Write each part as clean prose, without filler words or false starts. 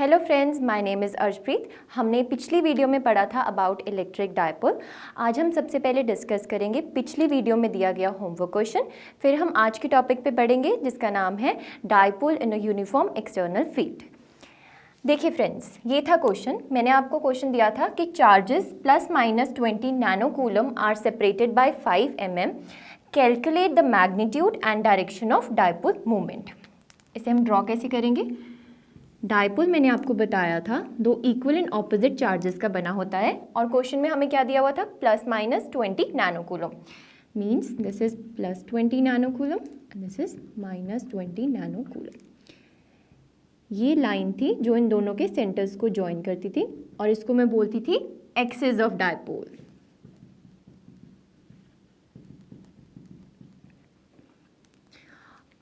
Hello friends, my name is Arshpreet. हमने पिछली video में पढ़ा था अबाउट इलेक्ट्रिक डायपोल। आज हम सबसे पहले डिस्कस करेंगे पिछली वीडियो में दिया गया होमवर्क क्वेश्चन। फिर हम आज के टॉपिक पे पढ़ेंगे जिसका नाम है dipole in a uniform external field. देखिए फ्रेंड्स, ये था क्वेश्चन। मैंने आपको क्वेश्चन दिया था कि charges +-20 nano coulomb are separated by 5 mm। Calculate the magnitude and direction of dipole movement. इसे हम ड्रॉ कैसे करेंगे? डायपोल मैंने आपको बताया था दो इक्वल एंड ऑपोजिट चार्जेस का बना होता है, और क्वेश्चन में हमें क्या दिया हुआ था? +-20 nano coulomb. Means this is +20 nano coulomb and this is -20 nano coulomb. ये लाइन थी जो इन दोनों के सेंटर्स को ज्वाइन करती थी, और इसको मैं बोलती थी एक्सिस ऑफ डायपोल।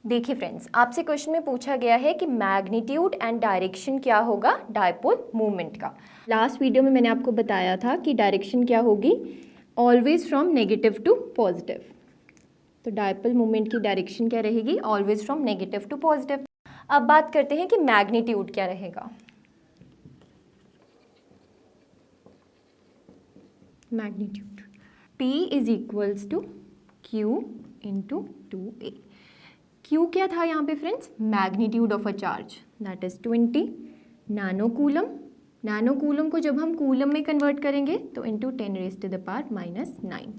देखिए फ्रेंड्स, आपसे क्वेश्चन में पूछा गया है कि मैग्नीट्यूड एंड डायरेक्शन क्या होगा डायपोल मूवमेंट का। लास्ट वीडियो में मैंने आपको बताया था कि डायरेक्शन क्या होगी, always from negative to positive. तो डायपोल मूवमेंट की डायरेक्शन क्या रहेगी? Always from negative to positive. अब बात करते हैं कि मैग्नीट्यूड क्या रहेगा। Magnitude P is equals to Q into 2A। Q क्या था यहाँ पे friends? Magnitude of a charge, that is 20 nano coulomb. Nano coulomb को जब हम कूलम में कन्वर्ट करेंगे तो इंटू 10⁻⁻⁹।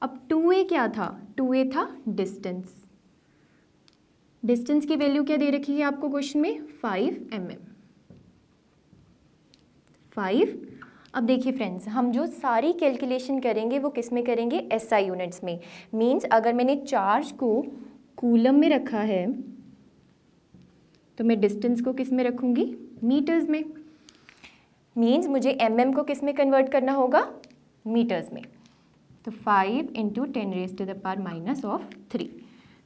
अब 2A क्या था? 2A था डिस्टेंस। डिस्टेंस की वैल्यू क्या दे रखी है आपको क्वेश्चन में? 5 mm। 5। अब देखिए फ्रेंड्स, हम जो सारी कैलकुलेशन करेंगे वो किस में करेंगे? SI यूनिट्स में। मीन्स अगर मैंने चार्ज को कूलम में रखा है तो मैं डिस्टेंस को किस में रखूंगी? मीटर्स में। मीन्स मुझे mm को किस में कन्वर्ट करना होगा? मीटर्स में। तो 5 इंटू 10⁻⁻3।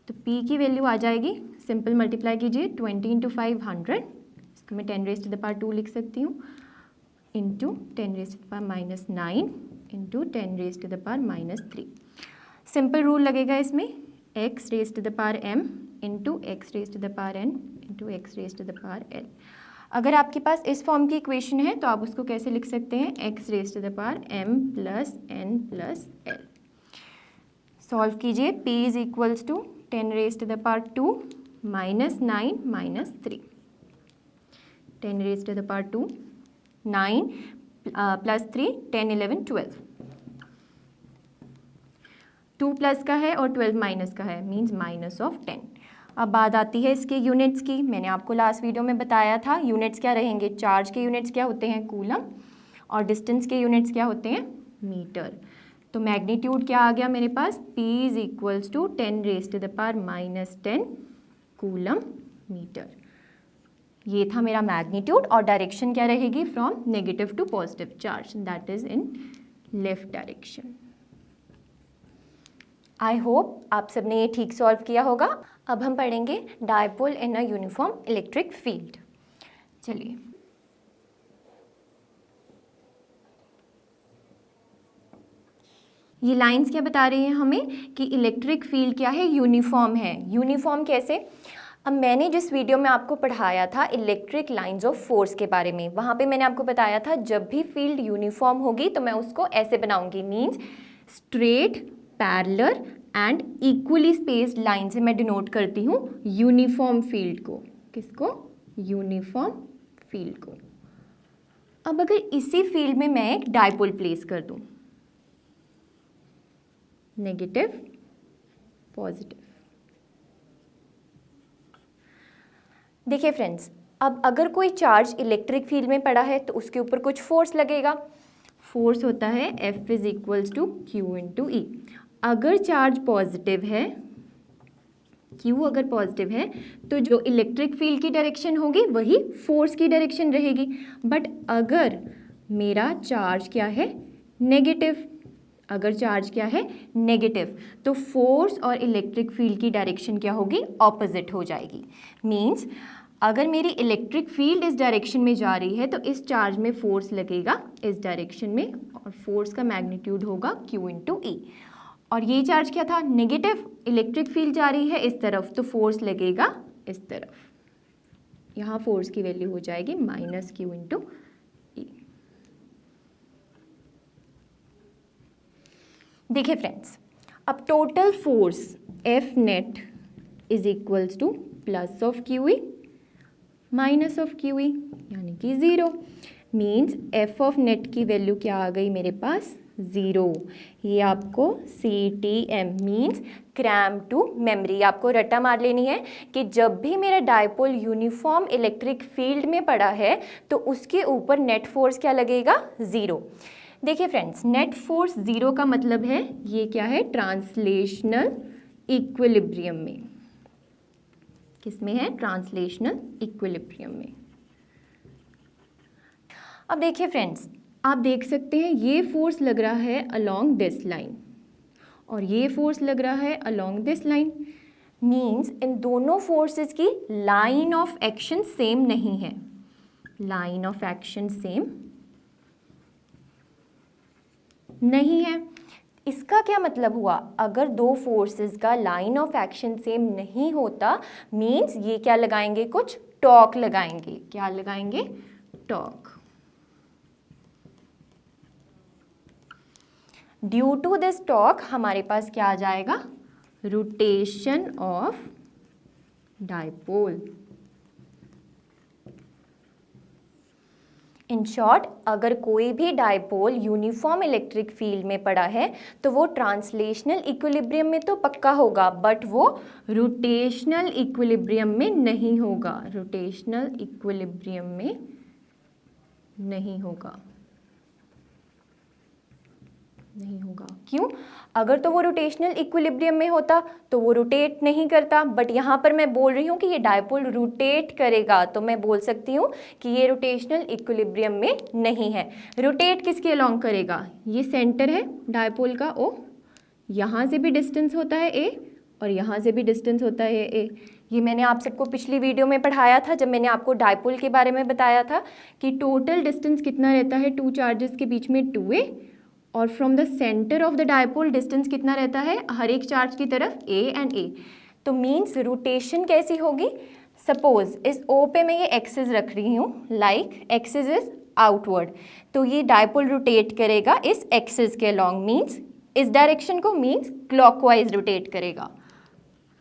तो P की वैल्यू आ जाएगी, सिंपल मल्टीप्लाई कीजिए, 20 इंटू 5 100। इसको मैं 10⁻2 लिख सकती हूँ, इंटू 10⁻⁹ इंटू 10⁻3। सिंपल रूल लगेगा इसमें, x⁻m into x⁻n into x⁻l। अगर आपके पास इस फॉर्म की इक्वेशन है तो आप उसको कैसे लिख सकते हैं? x⁻m plus n plus l। Solve कीजिए, p is equals to 10⁻2 -9 -3। 10⁻2 9 plus 3 10 11 12। 2 plus का है और 12 माइनस का है, मीन्स -10। अब बात आती है इसके यूनिट्स की। मैंने आपको लास्ट वीडियो में बताया था यूनिट्स क्या रहेंगे। चार्ज के यूनिट्स क्या होते हैं? कूलम। और डिस्टेंस के यूनिट्स क्या होते हैं? मीटर। तो मैग्नीट्यूड क्या आ गया मेरे पास? P is equals to 10⁻⁻10 coulomb metre. ये था मेरा मैग्नीट्यूड। और डायरेक्शन क्या रहेगी? From negative to positive charge, that is in left direction. I hope आप सबने ये ठीक सॉल्व किया होगा। अब हम पढ़ेंगे dipole in a uniform electric field. चलिए, ये लाइंस क्या बता रही हैं हमें कि इलेक्ट्रिक फील्ड क्या है? यूनिफॉर्म है। यूनिफॉर्म कैसे? अब मैंने जिस वीडियो में आपको पढ़ाया था इलेक्ट्रिक लाइंस ऑफ फोर्स के बारे में, वहाँ पे मैंने आपको बताया था जब भी फील्ड यूनिफॉर्म होगी तो मैं उसको ऐसे बनाऊंगी, means straight, parallel and equally spaced line से मैं डिनोट करती हूँ यूनिफॉर्म फील्ड को। किसको? यूनिफॉर्म फील्ड को। अब अगर इसी फील्ड में मैं एक डायपोल प्लेस कर दूँ, नेगेटिव पॉजिटिव। देखिए फ्रेंड्स, अब अगर कोई चार्ज इलेक्ट्रिक फील्ड में पड़ा है तो उसके ऊपर कुछ फोर्स लगेगा। फोर्स होता है F is equals to Q into E। अगर चार्ज पॉजिटिव है, Q अगर पॉजिटिव है तो जो इलेक्ट्रिक फील्ड की डायरेक्शन होगी वही फोर्स की डायरेक्शन रहेगी। बट अगर मेरा चार्ज क्या है? नेगेटिव। अगर चार्ज क्या है? नेगेटिव, तो फोर्स और इलेक्ट्रिक फील्ड की डायरेक्शन क्या होगी? ऑपोजिट हो जाएगी। मीन्स अगर मेरी इलेक्ट्रिक फील्ड इस डायरेक्शन में जा रही है तो इस चार्ज में फोर्स लगेगा इस डायरेक्शन में, और फोर्स का मैग्नीट्यूड होगा Q इंटू E। और ये चार्ज क्या था? नेगेटिव। इलेक्ट्रिक फील्ड जा रही है इस तरफ तो फोर्स लगेगा इस तरफ, यहाँ फोर्स की वैल्यू हो जाएगी -q इंटू ई। देखिए फ्रेंड्स, अब total force F net is equals to plus of Q E minus of Q E, यानी कि 0। मीन्स F ऑफ नेट की वैल्यू क्या आ गई मेरे पास? 0। ये आपको CTM means cram to memory, आपको रट्टा मार लेनी है कि जब भी मेरा डायपोल यूनिफॉर्म इलेक्ट्रिक फील्ड में पड़ा है तो उसके ऊपर नेट फोर्स क्या लगेगा? 0। देखिए फ्रेंड्स, नेट फोर्स 0 का मतलब है ये क्या है? ट्रांसलेशनल इक्विलिब्रियम में। किस में है? ट्रांसलेशनल इक्विलिब्रियम में। अब देखिए फ्रेंड्स, आप देख सकते हैं ये फोर्स लग रहा है अलोंग दिस लाइन और ये फोर्स लग रहा है along this line. Means in दोनों फोर्सेस की लाइन ऑफ एक्शन सेम नहीं है। लाइन ऑफ एक्शन सेम नहीं है। इसका क्या मतलब हुआ? अगर दो फोर्सेस का लाइन ऑफ एक्शन सेम नहीं होता, मीन्स ये क्या लगाएंगे? कुछ टॉर्क लगाएंगे। क्या लगाएंगे? Torque. Due to this torque हमारे पास क्या आ जाएगा? Rotation of dipole. In short, अगर कोई भी डायपोल यूनिफॉर्म इलेक्ट्रिक फील्ड में पड़ा है तो वो ट्रांसलेशनल इक्विलिब्रियम में तो पक्का होगा, बट वो रोटेशनल इक्विलिब्रियम में नहीं होगा। रोटेशनल इक्विलिब्रियम में नहीं होगा। नहीं होगा क्यों? अगर तो वो रोटेशनल इक्विलिब्रियम में होता तो वो रोटेट नहीं करता, बट यहाँ पर मैं बोल रही हूँ कि ये डायपोल रोटेट करेगा, तो मैं बोल सकती हूँ कि ये रोटेशनल इक्विलिब्रियम में नहीं है। रोटेट किसके अलोंग करेगा? ये सेंटर है डायपोल का O, यहाँ से भी डिस्टेंस होता है A और यहाँ से भी डिस्टेंस होता है A। ये मैंने आप सबको पिछली वीडियो में पढ़ाया था जब मैंने आपको डायपोल के बारे में बताया था कि टोटल डिस्टेंस कितना रहता है टू चार्जेस के बीच में? 2a, और from the centre of the dipole distance कितना रहता है हर एक चार्ज की तरफ? a and a। तो मीन्स रोटेशन कैसी होगी? सपोज इस O पे मैं ये एक्सिस रख रही हूँ, लाइक एक्सिस इज आउटवर्ड, तो ये डायपोल रोटेट करेगा इस एक्सिस के अलोंग, मीन्स इस डायरेक्शन को, मीन्स क्लॉकवाइज रोटेट करेगा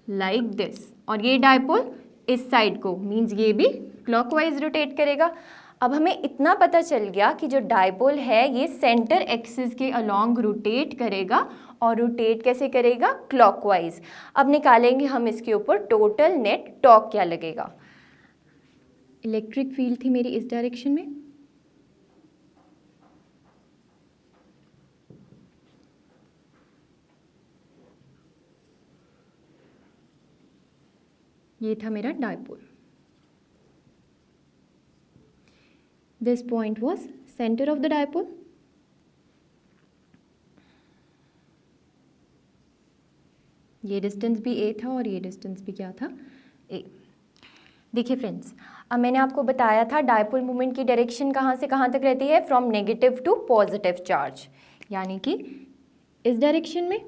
लाइक दिस। और ये डायपोल इस साइड को, मीन्स ये भी क्लॉकवाइज रोटेट करेगा। अब हमें इतना पता चल गया कि जो डायपोल है ये सेंटर एक्सिस के अलोंग रोटेट करेगा, और रोटेट कैसे करेगा? क्लॉकवाइज। अब निकालेंगे हम इसके ऊपर टोटल नेट टॉर्क क्या लगेगा। इलेक्ट्रिक फील्ड थी मेरी इस डायरेक्शन में, ये था मेरा dipole. This point was center of the dipole. ये डिस्टेंस भी a था और ये डिस्टेंस भी क्या था? a। देखिए फ्रेंड्स, अब मैंने आपको बताया था डायपोल मोमेंट की डायरेक्शन कहाँ से कहाँ तक रहती है? From negative to positive charge, यानी कि इस डायरेक्शन में,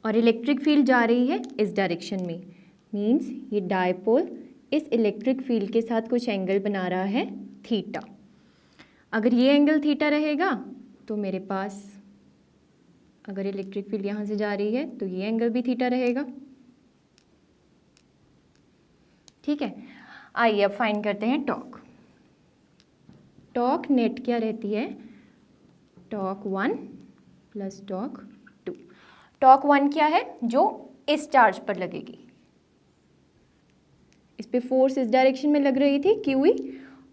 और इलेक्ट्रिक फील्ड जा रही है इस डायरेक्शन में। मीन्स ये डायपोल इस इलेक्ट्रिक फील्ड के साथ कुछ एंगल बना रहा है थीटा। अगर ये एंगल थीटा रहेगा तो मेरे पास, अगर इलेक्ट्रिक फील्ड यहाँ से जा रही है तो ये एंगल भी थीटा रहेगा। ठीक है, आइए अब फाइंड करते हैं टॉर्क। टॉर्क नेट क्या रहती है? Torque 1 plus torque 2। टॉर्क 1 क्या है? जो इस चार्ज पर लगेगी, इस पे फोर्स इस डायरेक्शन में लग रही थी QE,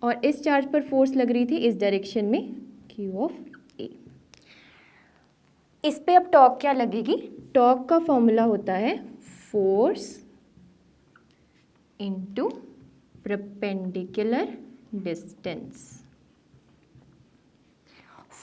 और इस चार्ज पर फोर्स लग रही थी इस डायरेक्शन में Q ऑफ A। इस पे अब टॉर्क क्या लगेगी? टॉर्क का फॉर्मूला होता है force into perpendicular distance.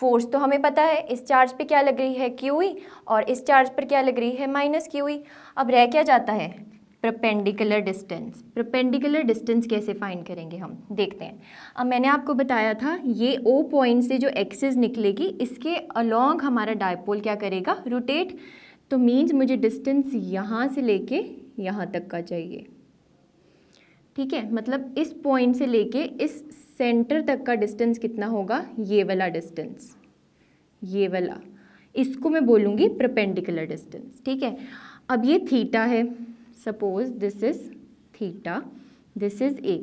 Force तो हमें पता है, इस चार्ज पे क्या लग रही है? QE, और इस चार्ज पर क्या लग रही है? -QE। अब रह क्या जाता है? Perpendicular distance. परपेंडिकुलर डिस्टेंस कैसे फाइंड करेंगे हम? देखते हैं। अब मैंने आपको बताया था ये O पॉइंट से जो एक्सिस निकलेगी इसके अलोंग हमारा डायपोल क्या करेगा? रोटेट। तो मीन्स मुझे डिस्टेंस यहाँ से लेके यहाँ तक का चाहिए। ठीक है, मतलब इस पॉइंट से लेके इस सेंटर तक का डिस्टेंस कितना होगा, ये वाला डिस्टेंस, ये वाला, इसको मैं बोलूँगी परपेंडिकुलर डिस्टेंस। ठीक है, अब ये थीटा है, suppose this is theta, this is a.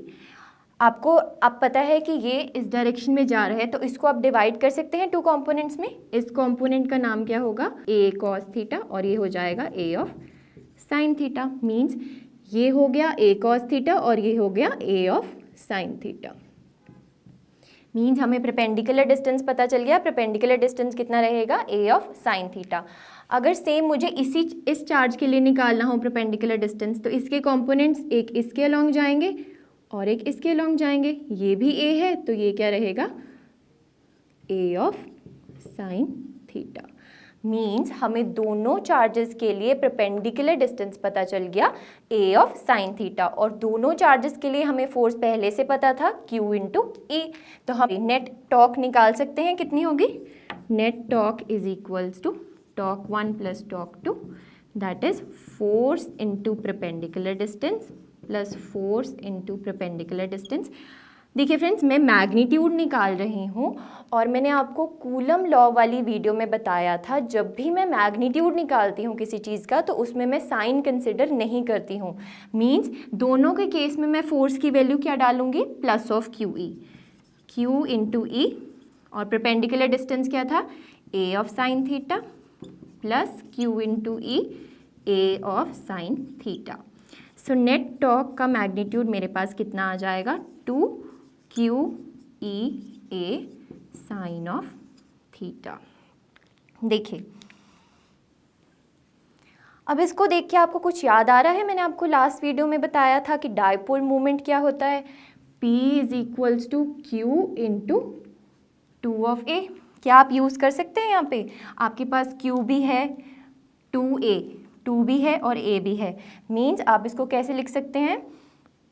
आपको अब पता है कि ये इस डायरेक्शन में जा रहा है, तो इसको आप डिवाइड कर सकते हैं टू कंपोनेंट्स में। इस कंपोनेंट का नाम क्या होगा, ए कॉस थीटा, और ये हो जाएगा ए ऑफ साइन थीटा। मीन्स ये हो गया ए कॉस थीटा और ये हो गया ए ऑफ साइन थीटा। मीन्स हमें परपेंडिकुलर डिस्टेंस पता चल गया। परपेंडिकुलर डिस्टेंस कितना रहेगा, ए ऑफ साइन थीटा। अगर सेम मुझे इस चार्ज के लिए निकालना हो परपेंडिकुलर डिस्टेंस, तो इसके कंपोनेंट्स एक इसके अलोंग जाएंगे और एक इसके अलोंग जाएंगे। ये भी ए है तो ये क्या रहेगा, ए ऑफ साइन थीटा। मीन्स हमें दोनों चार्जेस के लिए परपेंडिकुलर डिस्टेंस पता चल गया, ए ऑफ साइन थीटा। और दोनों चार्जेस के लिए हमें फोर्स पहले से पता था, Q इंटू E। तो हम नेट टॉर्क निकाल सकते हैं, कितनी होगी, net torque is equals to torque 1 plus torque 2, that is force into perpendicular distance plus force into perpendicular distance. देखिए फ्रेंड्स, मैं मैग्नीट्यूड निकाल रही हूँ और मैंने आपको कूलम लॉ वाली वीडियो में बताया था, जब भी मैं मैग्नीट्यूड निकालती हूँ किसी चीज़ का तो उसमें मैं साइन कंसिडर नहीं करती हूँ। मींस दोनों के केस में मैं फोर्स की वैल्यू क्या डालूंगी, plus of Q E, Q into E, और परपेंडिकुलर डिस्टेंस क्या था, A of sine theta plus Q into E, A of sine theta. So net torque का मैग्नीट्यूड मेरे पास कितना आ जाएगा, 2 QEA साइन ऑफ थीटा। देखिए अब इसको देख के आपको कुछ याद आ रहा है, मैंने आपको लास्ट वीडियो में बताया था कि डायपोल मोमेंट क्या होता है, P is equals to Q into 2 of A। क्या आप यूज़ कर सकते हैं, यहाँ पे आपके पास Q भी है, 2 भी है और A भी है। मीन्स आप इसको कैसे लिख सकते हैं,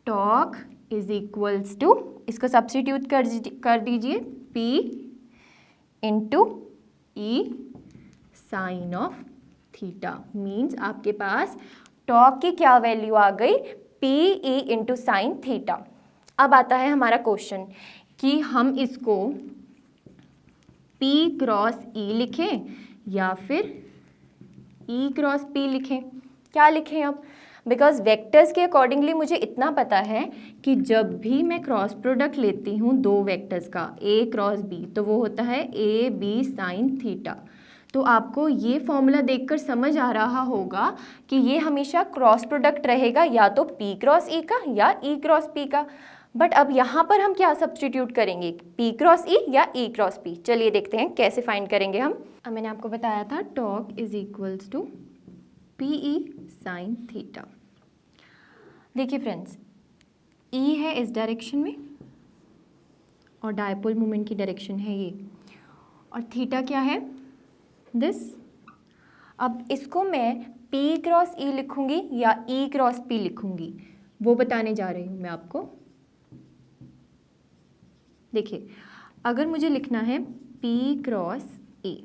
टॉर्क इज इक्वल्स टू, इसको सब्स्टिट्यूट कर दीजिए, P into E sine of theta. Means आपके पास टॉर्क की क्या वैल्यू आ गई, PE इंटू साइन थीटा। अब आता है हमारा क्वेश्चन कि हम इसको P क्रॉस E लिखें या फिर E क्रॉस P लिखें। क्या लिखें अब, बिकॉज वेक्टर्स के अकॉर्डिंगली मुझे इतना पता है कि जब भी मैं क्रॉस प्रोडक्ट लेती हूँ दो वेक्टर्स का, A क्रॉस B, तो वो होता है AB साइन थीटा। तो आपको ये फॉर्मूला देखकर समझ आ रहा होगा कि ये हमेशा क्रॉस प्रोडक्ट रहेगा, या तो P क्रॉस E का या E क्रॉस P का। बट अब यहाँ पर हम क्या सब्स्टिट्यूट करेंगे, P क्रॉस E या E क्रॉस P। चलिए देखते हैं कैसे फाइंड करेंगे हम। अब मैंने आपको बताया था torque is equals to PE sine theta. देखिए फ्रेंड्स, E है इस डायरेक्शन में और डायपोल मोमेंट की डायरेक्शन है ये, और थीटा क्या है, दिस। अब इसको मैं P क्रॉस E लिखूंगी या E क्रॉस P लिखूंगी, वो बताने जा रही हूँ मैं आपको। देखिए, अगर मुझे लिखना है P क्रॉस E,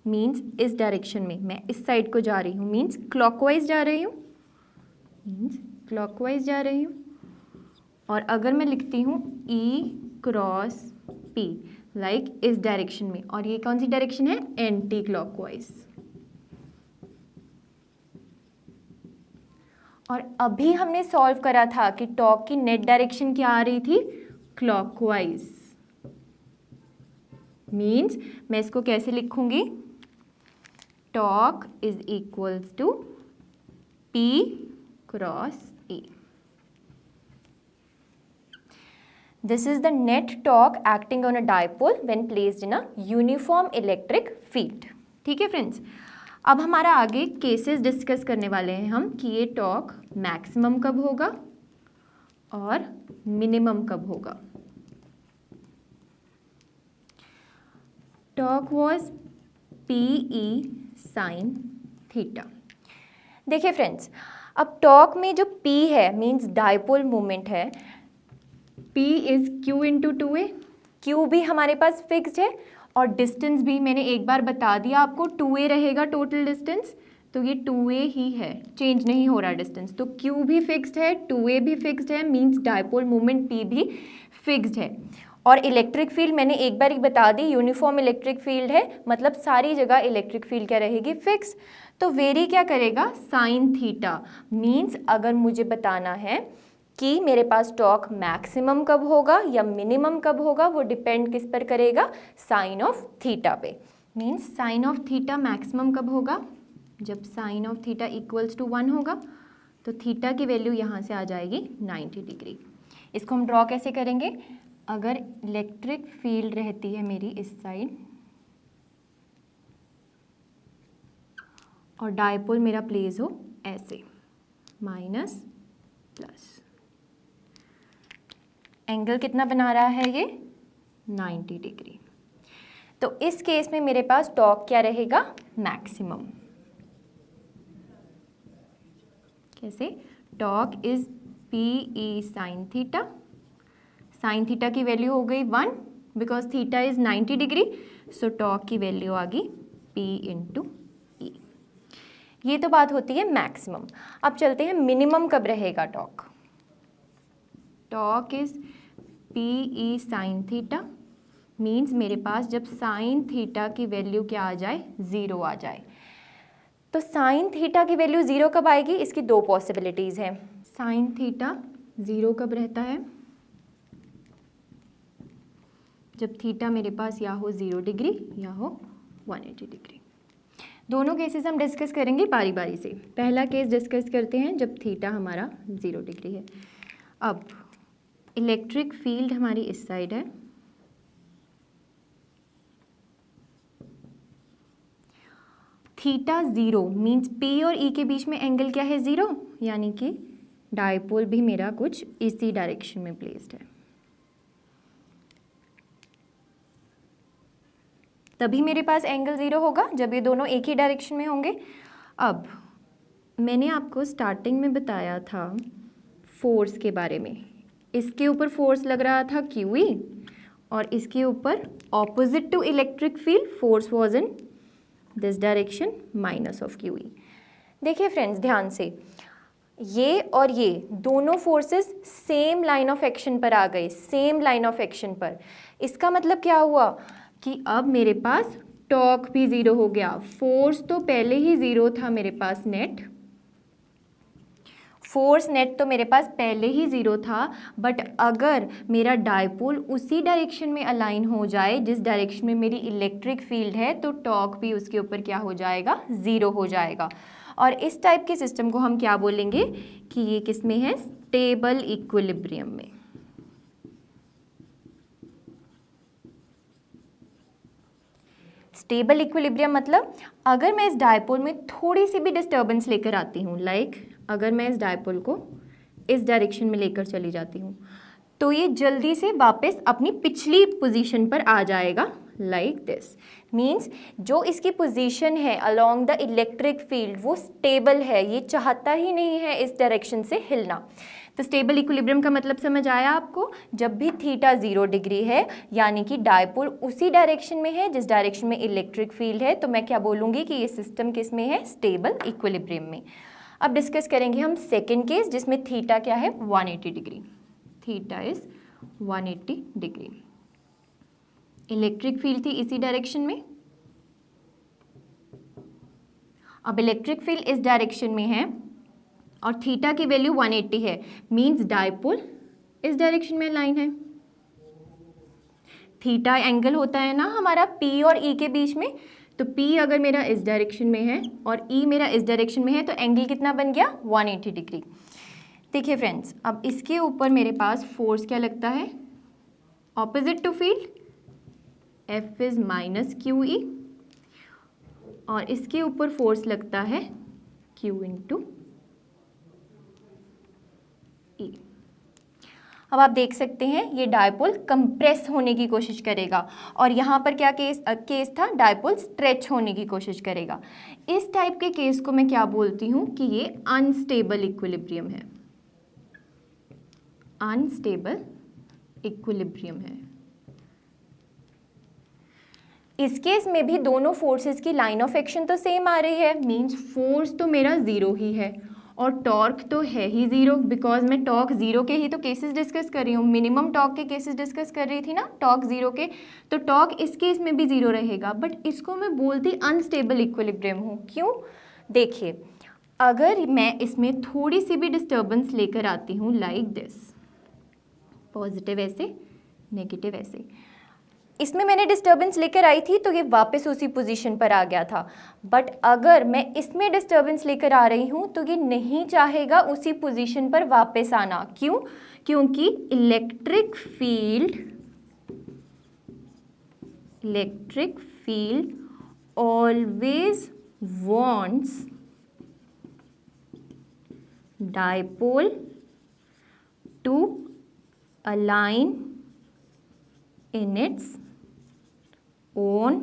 मीन्स इस डायरेक्शन में मैं इस साइड को जा रही हूँ, मीन्स क्लॉकवाइज जा रही हूँ, और अगर मैं लिखती हूँ E क्रॉस P लाइक इस डायरेक्शन में, और ये कौन सी डायरेक्शन है, एंटी क्लॉकवाइज। और अभी हमने सॉल्व करा था कि टॉर्क की नेट डायरेक्शन क्या आ रही थी, क्लॉकवाइज। मीन्स मैं इसको कैसे लिखूंगी, torque is equals to P cross E। This is the net torque acting on a dipole when placed in a uniform electric field। ठीक है फ्रेंड्स, अब हमारा आगे केसेस डिस्कस करने वाले हैं हम कि ये टॉर्क मैक्सिमम कब होगा और मिनिमम कब होगा। Torque was PE sine theta. देखिए फ्रेंड्स, अब टॉर्क में जो P है मीन्स डायपोल मोमेंट है, P is Q into 2A। Q भी हमारे पास फिक्स्ड है और डिस्टेंस भी मैंने एक बार बता दिया आपको, 2A रहेगा टोटल डिस्टेंस, तो ये 2a ही है, चेंज नहीं हो रहा डिस्टेंस, तो q भी फिक्स्ड है, 2a भी फिक्स्ड है, मींस डायपोल मोमेंट p भी फिक्स्ड है। और इलेक्ट्रिक फील्ड मैंने एक बार ही बता दी, यूनिफॉर्म इलेक्ट्रिक फील्ड है, मतलब सारी जगह इलेक्ट्रिक फील्ड क्या रहेगी, फिक्स। तो वेरी क्या करेगा, साइन थीटा। मींस अगर मुझे बताना है कि मेरे पास टॉर्क मैक्सिमम कब होगा या मिनिमम कब होगा, वो डिपेंड किस पर करेगा, साइन ऑफ थीटा पे। Means sine of theta maximum कब होगा, जब sine of theta equals to 1 होगा, तो थीटा की वैल्यू यहाँ से आ जाएगी 90 डिग्री। इसको हम ड्रॉ कैसे करेंगे, अगर इलेक्ट्रिक फील्ड रहती है मेरी इस साइड और डायपोल मेरा प्लेस हो ऐसे, माइनस प्लस, एंगल कितना बना रहा है ये, 90 डिग्री। तो इस केस में मेरे पास टॉर्क क्या रहेगा, मैक्सिमम। कैसे, torque is P E sign theta, sine theta की वैल्यू हो गई 1 because theta is 90 degree, so torque की वैल्यू आ गई P इंटू ई। ये तो बात होती है मैक्सिमम। अब चलते हैं मिनिमम कब रहेगा torque. Torque is P E sine theta, means मेरे पास जब साइन थीटा की वैल्यू क्या आ जाए, 0 आ जाए। तो साइन थीटा की वैल्यू 0 कब आएगी, इसकी दो पॉसिबिलिटीज़ हैं। साइन थीटा 0 कब रहता है, जब थीटा मेरे पास या हो 0 डिग्री या हो 180 डिग्री। दोनों केसेस हम डिस्कस करेंगे बारी बारी से। पहला केस डिस्कस करते हैं जब थीटा हमारा 0 डिग्री है। अब इलेक्ट्रिक फील्ड हमारी इस साइड है, थीटा 0 मीन्स P और E के बीच में एंगल क्या है, 0, यानी कि डायपोल भी मेरा कुछ इसी डायरेक्शन में प्लेस्ड है, तभी मेरे पास एंगल 0 होगा जब ये दोनों एक ही डायरेक्शन में होंगे। अब मैंने आपको स्टार्टिंग में बताया था फोर्स के बारे में, इसके ऊपर फोर्स लग रहा था QE और इसके ऊपर opposite to electric field force was in this direction minus of QE। देखिए फ्रेंड्स ध्यान से, ये और ये दोनों forces same line of action पर आ गए, सेम लाइन ऑफ एक्शन पर। इसका मतलब क्या हुआ कि अब मेरे पास टॉर्क भी 0 हो गया। फोर्स तो पहले ही 0 था मेरे पास, नेट फोर्स नेट तो मेरे पास पहले ही 0 था, बट अगर मेरा डायपोल उसी डायरेक्शन में अलाइन हो जाए जिस डायरेक्शन में मेरी इलेक्ट्रिक फील्ड है, तो टॉर्क भी उसके ऊपर क्या हो जाएगा, 0 हो जाएगा। और इस टाइप के सिस्टम को हम क्या बोलेंगे कि ये किस में है, स्टेबल इक्विलिब्रियम में। स्टेबल इक्विलिब्रियम मतलब अगर मैं इस डायपोल में थोड़ी सी भी डिस्टर्बेंस लेकर आती हूँ, लाइक अगर मैं इस डायपोल को इस डायरेक्शन में लेकर चली जाती हूँ, तो ये जल्दी से वापस अपनी पिछली पोजीशन पर आ जाएगा, लाइक दिस। मीन्स जो इसकी पोजीशन है अलोंग द इलेक्ट्रिक फील्ड वो स्टेबल है, ये चाहता ही नहीं है इस डायरेक्शन से हिलना। तो स्टेबल इक्विलिब्रियम का मतलब समझ आया आपको, जब भी थीटा 0 डिग्री है यानी कि डायपोल उसी डायरेक्शन में है जिस डायरेक्शन में इलेक्ट्रिक फील्ड है, तो मैं क्या बोलूँगी कि ये सिस्टम किस में है, स्टेबल इक्विलिब्रियम में। अब डिस्कस करेंगे हम सेकेंड केस जिसमें थीटा क्या है, 180 degree. Theta is 180 degree, electric field थी इसी डायरेक्शन में। अब इलेक्ट्रिक फील्ड इस डायरेक्शन में है और थीटा की वैल्यू 180 है, मींस डायपोल इस डायरेक्शन में लाइन है। थीटा एंगल होता है ना हमारा P और E के बीच में, तो P अगर मेरा इस डायरेक्शन में है और E मेरा इस डायरेक्शन में है, तो एंगल कितना बन गया, 180 डिग्री। देखिए फ्रेंड्स, अब इसके ऊपर मेरे पास फोर्स क्या लगता है, opposite to field, F is minus QE, और इसके ऊपर फोर्स लगता है Q इंटू E। अब आप देख सकते हैं ये डायपोल कंप्रेस होने की कोशिश करेगा और यहाँ पर क्या केस था, डायपोल स्ट्रेच होने की कोशिश करेगा। इस टाइप के केस को मैं क्या बोलती हूँ कि ये अनस्टेबल इक्विलिब्रियम है, अनस्टेबल इक्विलिब्रियम है। इस केस में भी दोनों फोर्सेस की लाइन ऑफ एक्शन तो सेम आ रही है, मींस फोर्स तो मेरा ज़ीरो ही है और टॉर्क तो है ही ज़ीरो, बिकॉज मैं टॉर्क ज़ीरो के ही तो केसेस डिस्कस कर रही हूँ, मिनिमम टॉर्क के केसेस डिस्कस कर रही थी ना, टॉर्क ज़ीरो के, तो टॉर्क इस केस में भी ज़ीरो रहेगा। बट इसको मैं बोलती अनस्टेबल इक्विलिब्रियम हूँ। क्यों? देखिए, अगर मैं इसमें थोड़ी सी भी डिस्टर्बेंस लेकर आती हूँ, लाइक दिस, पॉजिटिव ऐसे, नेगेटिव ऐसे, इसमें मैंने डिस्टर्बेंस लेकर आई थी तो ये वापस उसी पोजीशन पर आ गया था। बट अगर मैं इसमें डिस्टर्बेंस लेकर आ रही हूँ तो ये नहीं चाहेगा उसी पोजीशन पर वापस आना। क्यों? क्योंकि electric field always wants dipole to align in its own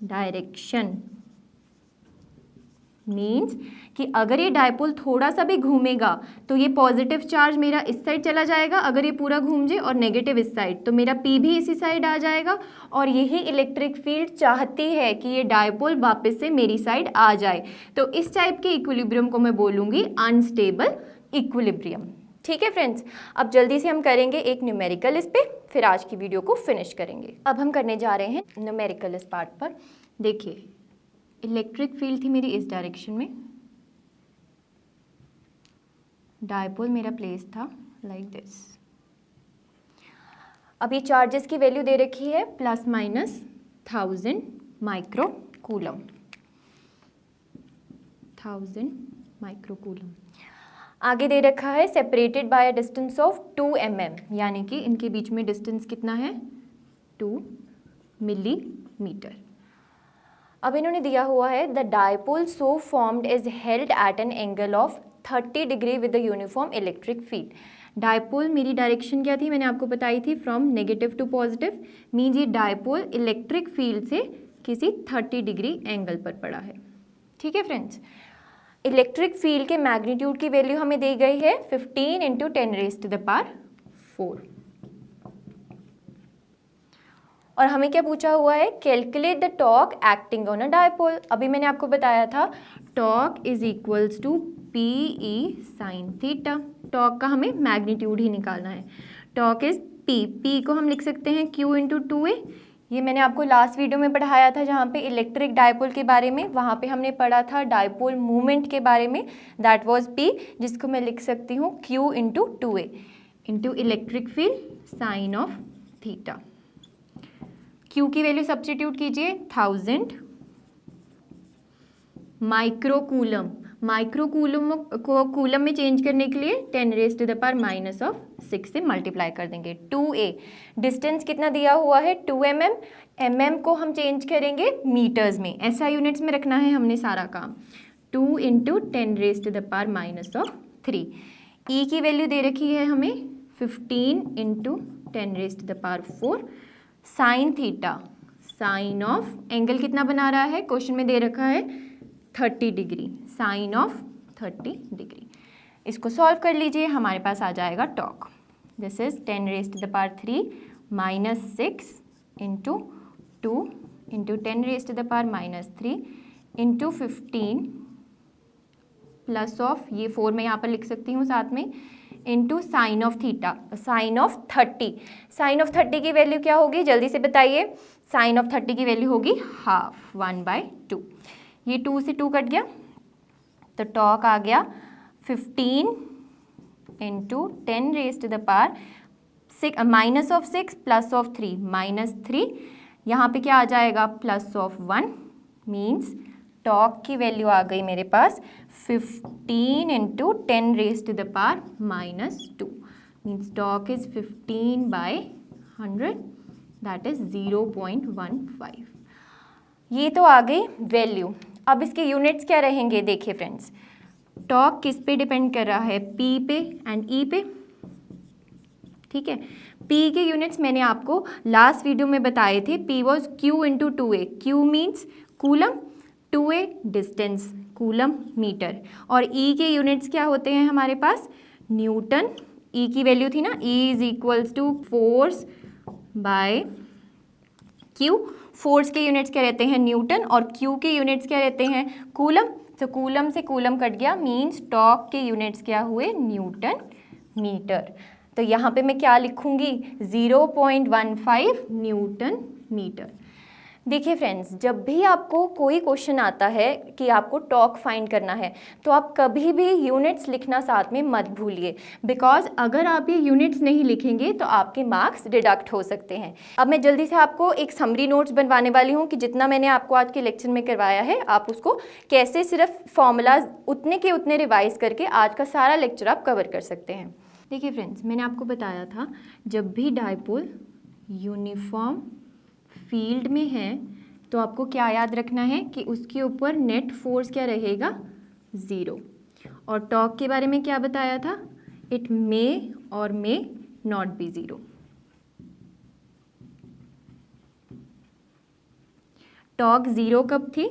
direction। Means कि अगर ये डायपोल थोड़ा सा भी घूमेगा तो ये पॉजिटिव चार्ज मेरा इस साइड चला जाएगा, अगर ये पूरा घूम जाए, और नेगेटिव इस साइड, तो मेरा P भी इसी साइड आ जाएगा। और यही इलेक्ट्रिक फील्ड चाहती है कि ये डायपोल वापस से मेरी साइड आ जाए। तो इस टाइप के इक्विलिब्रियम को मैं बोलूँगी अनस्टेबल इक्विलिब्रियम। ठीक है फ्रेंड्स, अब जल्दी से हम करेंगे एक न्यूमेरिकल इस पे, फिर आज की वीडियो को फिनिश करेंगे। अब हम करने जा रहे हैं न्यूमेरिकल इस पार्ट पर। देखिए, इलेक्ट्रिक फील्ड थी मेरी इस डायरेक्शन में, डायपोल मेरा प्लेस था लाइक दिस। अब ये चार्जेस की वैल्यू दे रखी है ±1000 माइक्रो कूलम, 1000 माइक्रो कूलम। आगे दे रखा है separated by a distance of 2 mm, यानी कि इनके बीच में डिस्टेंस कितना है? 2 मिलीमीटर। अब इन्होंने दिया हुआ है the dipole so formed is held at an angle of 30 degree with the uniform electric field. Dipole मेरी डायरेक्शन क्या थी? मैंने आपको बताई थी, from negative to positive, means ये डायपोल इलेक्ट्रिक फील्ड से किसी 30 डिग्री एंगल पर पड़ा है। ठीक है फ्रेंड्स, इलेक्ट्रिक फील्ड के मैग्नीट्यूड की वैल्यू हमें दी गई है 15 × 10⁴। और हमें क्या पूछा हुआ है? Calculate the torque acting on a dipole. अभी मैंने आपको बताया था torque is equals to PE sin theta. Torque का हमें मैग्नीट्यूड ही निकालना है। टॉर्क इज P को हम लिख सकते हैं Q × 2A। ये मैंने आपको लास्ट वीडियो में पढ़ाया था जहाँ पे इलेक्ट्रिक डायपोल के बारे में, वहाँ पे हमने पढ़ा था डायपोल मूवमेंट के बारे में, दैट वाज P, जिसको मैं लिख सकती हूँ Q × 2A into electric field sine of theta. Q की वैल्यू सब्स्टिट्यूट कीजिए 1000 माइक्रो कूलम। माइक्रो कूलम को कूलम में चेंज करने के लिए 10⁻⁻⁶ से मल्टीप्लाई कर देंगे। 2A डिस्टेंस कितना दिया हुआ है? 2 mm। mm को हम चेंज करेंगे मीटर्स में, ऐसा यूनिट्स में रखना है हमने सारा काम। 2 × 10⁻⁻3। E की वैल्यू दे रखी है हमें 15 × 10⁴ sine theta. Sine of angle कितना बना रहा है? क्वेश्चन में दे रखा है 30 डिग्री, साइन ऑफ 30 डिग्री। इसको सॉल्व कर लीजिए, हमारे पास आ जाएगा torque. This is 10⁻³ -6 × 2 × 10⁻³ into 15 plus of ये 4 मैं यहाँ पर लिख सकती हूँ साथ में, into sine of theta, sine of 30। Sine of 30 की वैल्यू क्या होगी? जल्दी से बताइए। साइन ऑफ 30 की वैल्यू होगी हाफ, 1/2। ये 2 से 2 कट गया तो टॉर्क आ गया 15 × 10⁻⁻6 प्लस ऑफ 3 -3। यहाँ पे क्या आ जाएगा? प्लस ऑफ 1, मीन्स टॉर्क की वैल्यू आ गई मेरे पास 15 × 10⁻⁻2, means torque is 15/100, that is 0.15। ये तो आ गई वैल्यू। अब इसके यूनिट्स क्या रहेंगे? देखिए फ्रेंड्स, टॉर्क किस पे डिपेंड कर रहा है? P पे एंड E पे। ठीक है, P के यूनिट्स मैंने आपको लास्ट वीडियो में बताए थे। P was Q × 2A। Q means coulomb, 2A distance, coulomb metre. और E के यूनिट्स क्या होते हैं हमारे पास? न्यूटन। E की वैल्यू थी ना, E = force by Q। Force के यूनिट्स क्या रहते हैं, न्यूटन, और क्यू के यूनिट्स क्या रहते हैं, कूलम। तो कूलम से कूलम कट गया, मीन्स टॉर्क के यूनिट्स क्या हुए, न्यूटन मीटर। तो यहाँ पे मैं क्या लिखूँगी, 0.15 न्यूटन मीटर। देखिए फ्रेंड्स, जब भी आपको कोई क्वेश्चन आता है कि आपको टॉर्क फाइंड करना है तो आप कभी भी यूनिट्स लिखना साथ में मत भूलिए, बिकॉज अगर आप ये यूनिट्स नहीं लिखेंगे तो आपके मार्क्स डिडक्ट हो सकते हैं। अब मैं जल्दी से आपको एक समरी नोट्स बनवाने वाली हूँ कि जितना मैंने आपको आज के लेक्चर में करवाया है आप उसको कैसे सिर्फ फॉर्मूलाज उतने के उतने रिवाइज करके आज का सारा लेक्चर आप कवर कर सकते हैं। देखिए फ्रेंड्स, मैंने आपको बताया था जब भी डायपोल यूनिफॉर्म फील्ड में है तो आपको क्या याद रखना है कि उसके ऊपर नेट फोर्स क्या रहेगा, 0। और टॉर्क के बारे में क्या बताया था, इट मे और मे नॉट बी 0। टॉर्क 0 कब थी,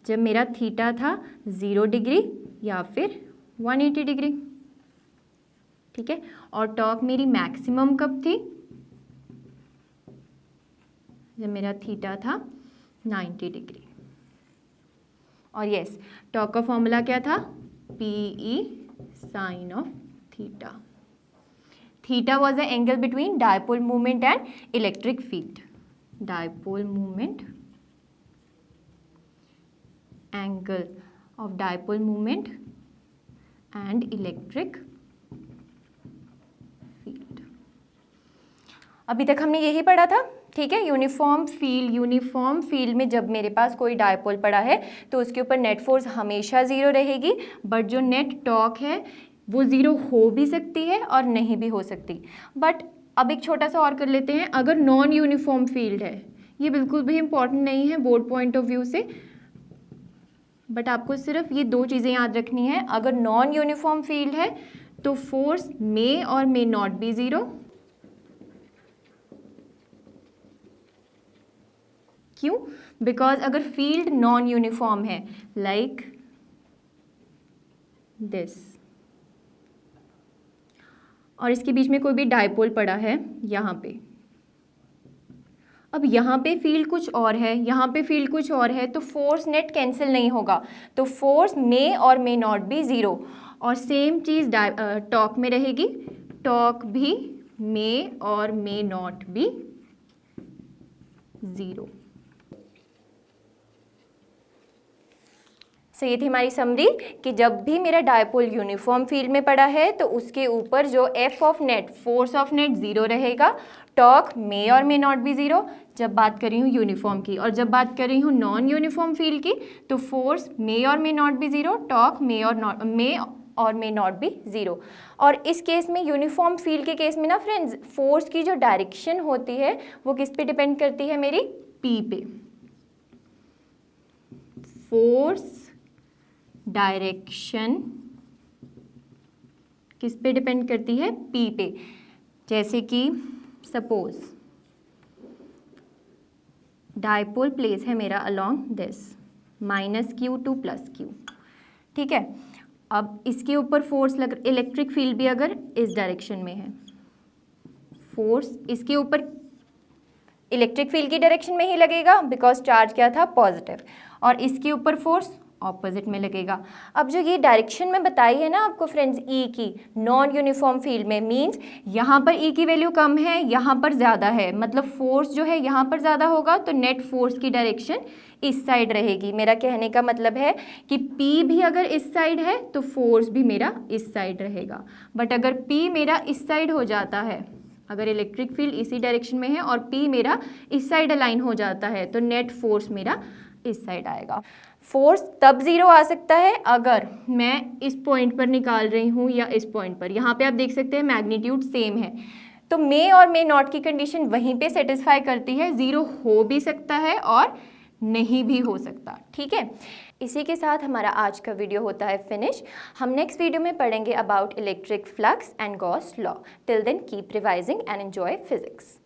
जब मेरा थीटा था 0 डिग्री या फिर 180 डिग्री, ठीक है। और टॉर्क मेरी मैक्सिमम कब थी, जब मेरा थीटा था 90 डिग्री। और यस, टॉर्क का फॉर्मूला क्या था, PE sine of theta. Theta was the angle between dipole movement and electric field. Dipole movement, angle of dipole movement and electric field. अभी तक हमने यही पढ़ा था, ठीक है। यूनिफॉर्म फील्ड में जब मेरे पास कोई डायपोल पड़ा है तो उसके ऊपर नेट फोर्स हमेशा 0 रहेगी, बट जो नेट टॉर्क है वो 0 हो भी सकती है और नहीं भी हो सकती। बट अब एक छोटा सा और कर लेते हैं, अगर नॉन यूनिफॉर्म फील्ड है, ये बिल्कुल भी इम्पॉर्टेंट नहीं है बोर्ड पॉइंट ऑफ व्यू से, बट आपको सिर्फ ये 2 चीज़ें याद रखनी है। अगर नॉन यूनिफॉर्म फील्ड है तो फोर्स मे और मे नॉट बी 0। क्यों, बिकॉज अगर फील्ड नॉन यूनिफॉर्म है, लाइक दिस, और इसके बीच में कोई भी डायपोल पड़ा है यहाँ पे, अब यहाँ पे फील्ड कुछ और है, यहाँ पे फील्ड कुछ और है, तो फोर्स नेट कैंसिल नहीं होगा, तो फोर्स मे और मे नॉट बी 0। और सेम चीज़ टॉर्क में रहेगी, टॉर्क भी मे और मे नॉट बी 0। सो ये थी हमारी समरी कि जब भी मेरा डायपोल यूनिफॉर्म फील्ड में पड़ा है तो उसके ऊपर जो F of net, force of net 0 रहेगा, टॉर्क मे और मे नॉट बी 0 जब बात कर रही हूँ यूनिफॉर्म की, और जब बात कर रही हूँ नॉन यूनिफॉर्म फील्ड की तो फोर्स मे और मे नॉट बी 0, टॉर्क मे और मे नॉट बी 0। और इस केस में यूनिफॉर्म फील्ड के केस में ना फ्रेंड्स, फोर्स की जो डायरेक्शन होती है वो किस पे डिपेंड करती है, मेरी P पे। फोर्स डायरेक्शन किस पे डिपेंड करती है, P पे। जैसे कि सपोज डायपोल प्लेस है मेरा along this -q to +q, ठीक है। अब इसके ऊपर फोर्स लग, इलेक्ट्रिक फील्ड भी अगर इस डायरेक्शन में है, फोर्स इसके ऊपर इलेक्ट्रिक फील्ड की डायरेक्शन में ही लगेगा बिकॉज चार्ज क्या था, पॉजिटिव, और इसके ऊपर फोर्स ऑपोजिट में लगेगा। अब जो ये डायरेक्शन में बताई है ना आपको फ्रेंड्स E की नॉन यूनिफॉर्म फील्ड में, मींस यहाँ पर E की वैल्यू कम है, यहाँ पर ज़्यादा है, मतलब फोर्स जो है यहाँ पर ज़्यादा होगा तो नेट फोर्स की डायरेक्शन इस साइड रहेगी। मेरा कहने का मतलब है कि P भी अगर इस साइड है तो फोर्स भी मेरा इस साइड रहेगा, बट अगर P मेरा इस साइड हो जाता है, अगर इलेक्ट्रिक फील्ड इसी डायरेक्शन में है और P मेरा इस साइड अलाइन हो जाता है तो नेट फोर्स मेरा इस साइड आएगा। फोर्स तब 0 आ सकता है अगर मैं इस पॉइंट पर निकाल रही हूँ या इस पॉइंट पर, यहाँ पे आप देख सकते हैं मैग्नीट्यूड सेम है, तो मे और मे नॉट की कंडीशन वहीं पे सेटिस्फाई करती है, 0 हो भी सकता है और नहीं भी हो सकता, ठीक है। इसी के साथ हमारा आज का वीडियो होता है फिनिश। हम नेक्स्ट वीडियो में पढ़ेंगे about electric flux and Gauss law. Till then keep revising and enjoy physics.